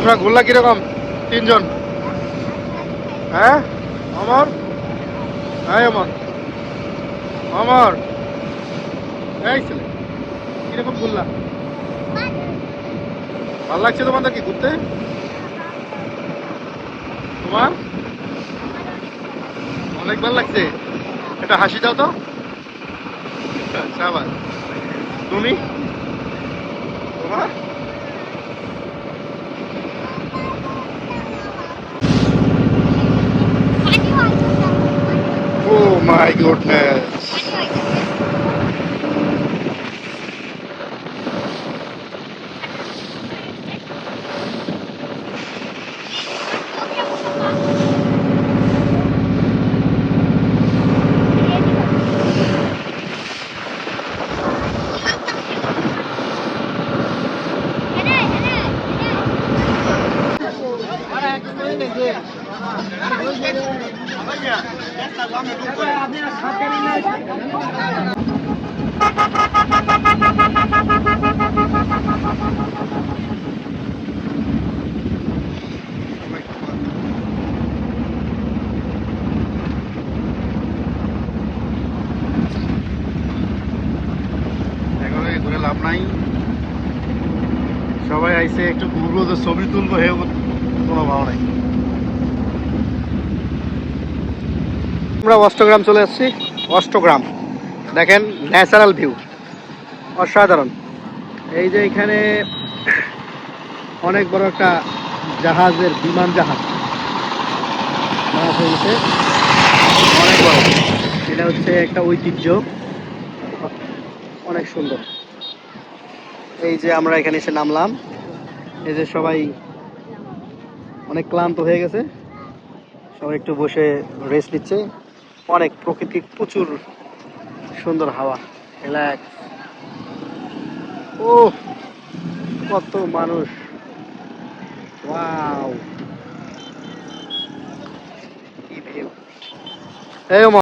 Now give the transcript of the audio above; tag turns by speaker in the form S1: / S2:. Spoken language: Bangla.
S1: তোমরা ঘুরলা কিরকম? তিনজন? হ্যাঁ অমর, হ্যাঁ অমর, অমর, এই ছেলে কিরকম ঘুরলা? ভালো লাগছে তোমাদের কি ঘুরতে? তোমার অনেক ভালো লাগছে। এটা হাসি দাও তো। সাবাস। তুমি? তোমার? ও মাই গুডনেস। ঘুরে লাভ নাই, সবাই আইসে একটু ঘুরবো, যে ছবি তুলবো, হে কোনো ভাব নাই। আমরা অষ্টগ্রাম চলে এসেছি। অষ্টগ্রাম দেখেন, ন্যাচারাল ভিউ অসাধারণ। এই যে এখানে অনেক বড় একটা জাহাজের বিমান জাহাজ হয়েছে, অনেক বড়। এটা হচ্ছে একটা ঐতিহ্য, অনেক সুন্দর। এই যে আমরা এখানে এসে নামলাম, এই যে সবাই অনেক ক্লান্ত হয়ে গেছে, সবাই একটু বসে রেস্ট নিচ্ছে। অনেক প্রকৃতির প্রচুর সুন্দর হাওয়া, রিল্যাক্স। ও কত মানুষ, ওয়াও কি ভিউ। এই